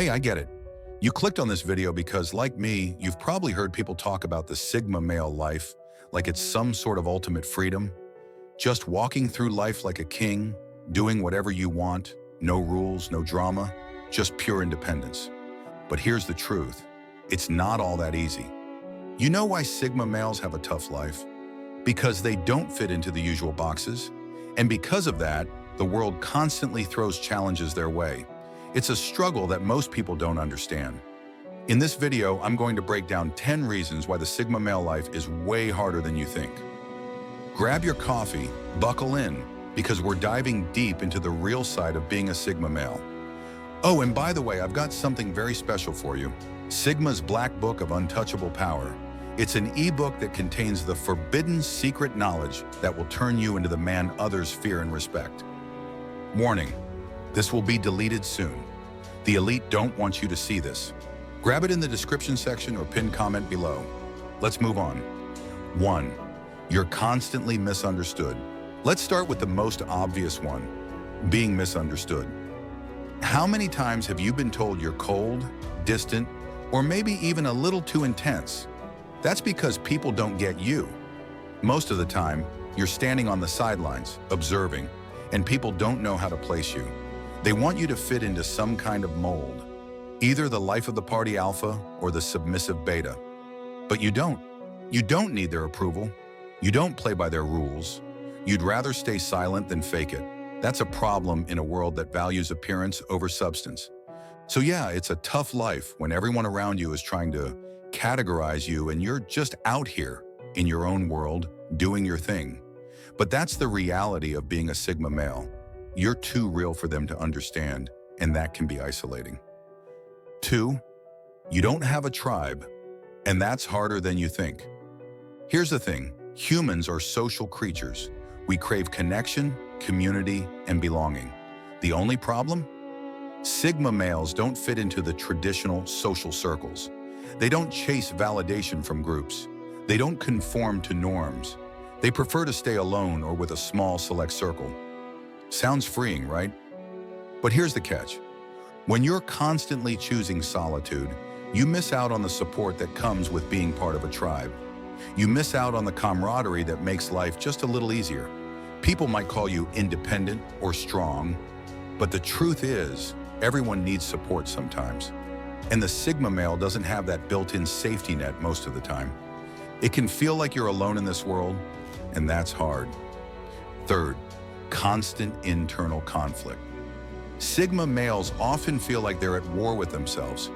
Hey, I get it. You clicked on this video because, like me, you've probably heard people talk about the Sigma male life like it's some sort of ultimate freedom. Just walking through life like a king, doing whatever you want, no rules, no drama, just pure independence. But here's the truth. It's not all that easy. You know why Sigma males have a tough life? Because they don't fit into the usual boxes. And because of that, the world constantly throws challenges their way. It's a struggle that most people don't understand. In this video, I'm going to break down 10 reasons why the Sigma male life is way harder than you think. Grab your coffee, buckle in, because we're diving deep into the real side of being a Sigma male. Oh, and by the way, I've got something very special for you. Sigma's Black Book of Untouchable Power. It's an ebook that contains the forbidden secret knowledge that will turn you into the man others fear and respect. Warning, this will be deleted soon. The elite don't want you to see this. Grab it in the description section or pinned comment below. Let's move on. 1. You're constantly misunderstood. Let's start with the most obvious one, being misunderstood. How many times have you been told you're cold, distant, or maybe even a little too intense? That's because people don't get you. Most of the time, you're standing on the sidelines, observing, and people don't know how to place you. They want you to fit into some kind of mold, either the life of the party alpha or the submissive beta. But you don't. You don't need their approval. You don't play by their rules. You'd rather stay silent than fake it. That's a problem in a world that values appearance over substance. So yeah, it's a tough life when everyone around you is trying to categorize you and you're just out here in your own world doing your thing. But that's the reality of being a Sigma male. You're too real for them to understand, and that can be isolating. 2. You don't have a tribe, and that's harder than you think. Here's the thing, humans are social creatures. We crave connection, community, and belonging. The only problem? Sigma males don't fit into the traditional social circles. They don't chase validation from groups. They don't conform to norms. They prefer to stay alone or with a small select circle. Sounds freeing, right? But here's the catch. When you're constantly choosing solitude, you miss out on the support that comes with being part of a tribe. You miss out on the camaraderie that makes life just a little easier. People might call you independent or strong, but the truth is, everyone needs support sometimes. And the Sigma male doesn't have that built-in safety net most of the time. It can feel like you're alone in this world, and that's hard. 3. Constant internal conflict. Sigma males often feel like they're at war with themselves.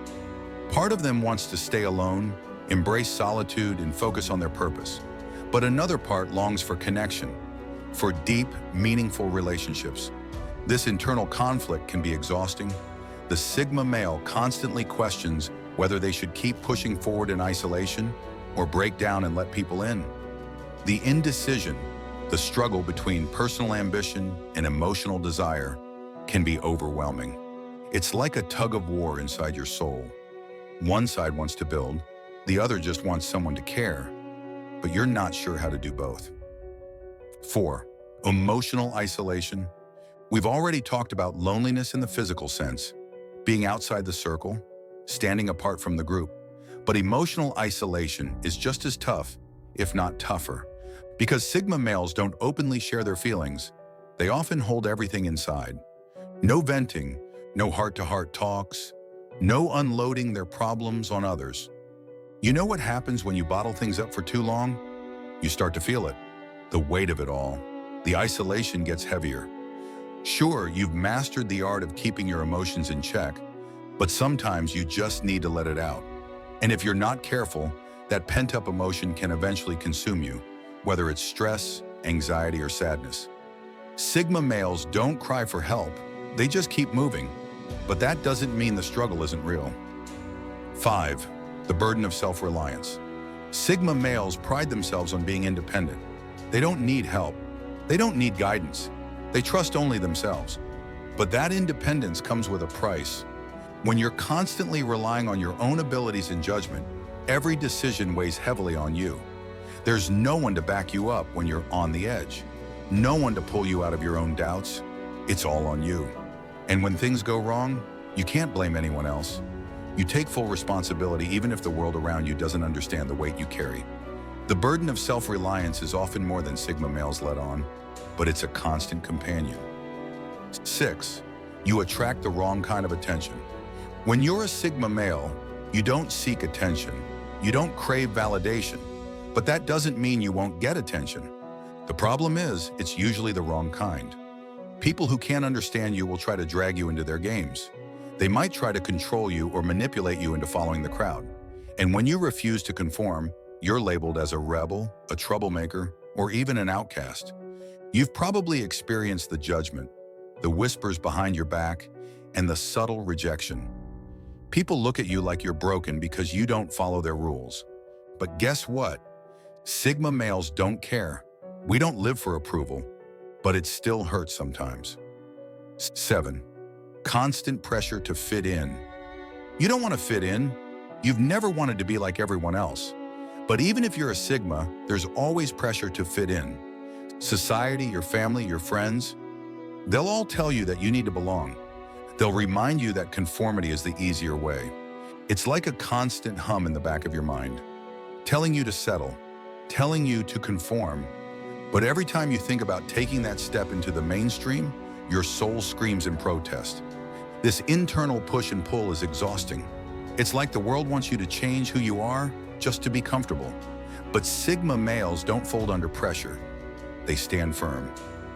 Part of them wants to stay alone, embrace solitude, and focus on their purpose. But another part longs for connection, for deep, meaningful relationships. This internal conflict can be exhausting. The Sigma male constantly questions whether they should keep pushing forward in isolation or break down and let people in. The indecision, the struggle between personal ambition and emotional desire, can be overwhelming. It's like a tug of war inside your soul. One side wants to build, the other just wants someone to care, but you're not sure how to do both. 4. Emotional isolation. We've already talked about loneliness in the physical sense, being outside the circle, standing apart from the group. But emotional isolation is just as tough, if not tougher. Because Sigma males don't openly share their feelings, they often hold everything inside. No venting, no heart-to-heart talks, no unloading their problems on others. You know what happens when you bottle things up for too long? You start to feel it, the weight of it all. The isolation gets heavier. Sure, you've mastered the art of keeping your emotions in check, but sometimes you just need to let it out. And if you're not careful, that pent-up emotion can eventually consume you, whether it's stress, anxiety, or sadness. Sigma males don't cry for help, they just keep moving. But that doesn't mean the struggle isn't real. 5. The burden of self-reliance. Sigma males pride themselves on being independent. They don't need help. They don't need guidance. They trust only themselves. But that independence comes with a price. When you're constantly relying on your own abilities and judgment, every decision weighs heavily on you. There's no one to back you up when you're on the edge. No one to pull you out of your own doubts. It's all on you. And when things go wrong, You can't blame anyone else. You take full responsibility even if the world around you doesn't understand the weight you carry. The burden of self-reliance is often more than Sigma males let on, but it's a constant companion. 6. You attract the wrong kind of attention. When you're a Sigma male, you don't seek attention. You don't crave validation, but that doesn't mean you won't get attention. The problem is, it's usually the wrong kind. People who can't understand you will try to drag you into their games. They might try to control you or manipulate you into following the crowd. And when you refuse to conform, you're labeled as a rebel, a troublemaker, or even an outcast. You've probably experienced the judgment, the whispers behind your back, and the subtle rejection. People look at you like you're broken because you don't follow their rules. But guess what? Sigma males don't care. We don't live for approval, but it still hurts sometimes. 7. Constant pressure to fit in. You don't want to fit in. You've never wanted to be like everyone else. But even if you're a Sigma, there's always pressure to fit in. Society, your family, your friends, they'll all tell you that you need to belong. They'll remind you that conformity is the easier way. It's like a constant hum in the back of your mind, telling you to settle, telling you to conform. But every time you think about taking that step into the mainstream, your soul screams in protest. This internal push and pull is exhausting. It's like the world wants you to change who you are just to be comfortable. But Sigma males don't fold under pressure. They stand firm,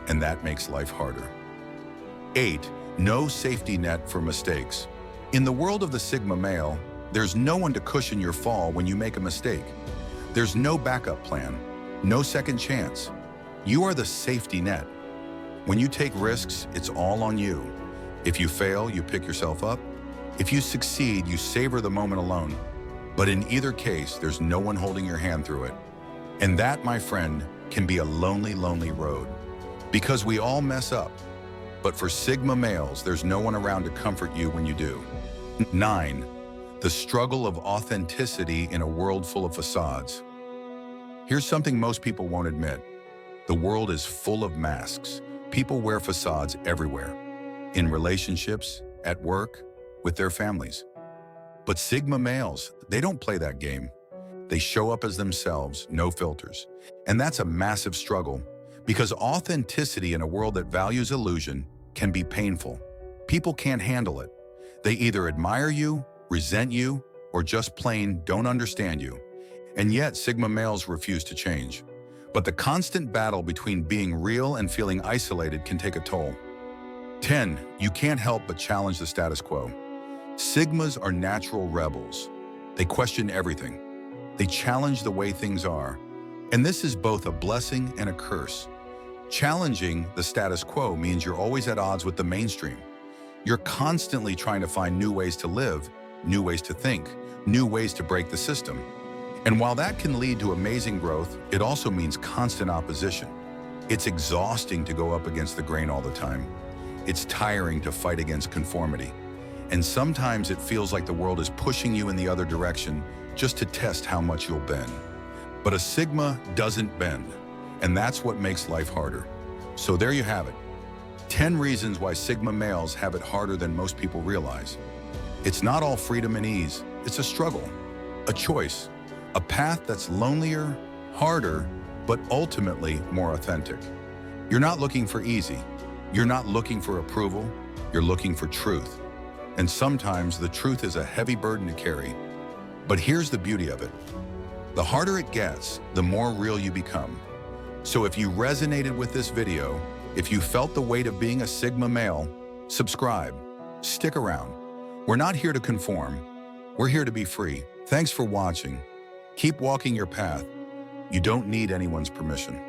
and that makes life harder. 8. No safety net for mistakes. In the world of the Sigma male, there's no one to cushion your fall when you make a mistake. There's no backup plan, no second chance. You are the safety net. When you take risks, it's all on you. If you fail, you pick yourself up. If you succeed, you savor the moment alone. But in either case, there's no one holding your hand through it. And that, my friend, can be a lonely, lonely road. Because we all mess up. But for Sigma males, there's no one around to comfort you when you do. 9. The struggle of authenticity in a world full of facades. Here's something most people won't admit. The world is full of masks. People wear facades everywhere. In relationships, at work, with their families. But Sigma males, they don't play that game. They show up as themselves, no filters. And that's a massive struggle, because authenticity in a world that values illusion can be painful. People can't handle it. They either admire you, resent you, or just plain don't understand you. And yet, Sigma males refuse to change. But the constant battle between being real and feeling isolated can take a toll. 10. You can't help but challenge the status quo. Sigmas are natural rebels. They question everything. They challenge the way things are. And this is both a blessing and a curse. Challenging the status quo means you're always at odds with the mainstream. You're constantly trying to find new ways to live, new ways to think, new ways to break the system. And while that can lead to amazing growth, it also means constant opposition. It's exhausting to go up against the grain all the time. It's tiring to fight against conformity. And sometimes it feels like the world is pushing you in the other direction just to test how much you'll bend. But a Sigma doesn't bend, and that's what makes life harder. So there you have it. 10 reasons why Sigma males have it harder than most people realize. It's not all freedom and ease. It's a struggle, a choice, a path that's lonelier, harder, but ultimately more authentic. You're not looking for easy. You're not looking for approval. You're looking for truth. And sometimes the truth is a heavy burden to carry. But here's the beauty of it. The harder it gets, the more real you become. So if you resonated with this video, if you felt the weight of being a Sigma male, subscribe, stick around. We're not here to conform. We're here to be free. Thanks for watching. Keep walking your path. You don't need anyone's permission.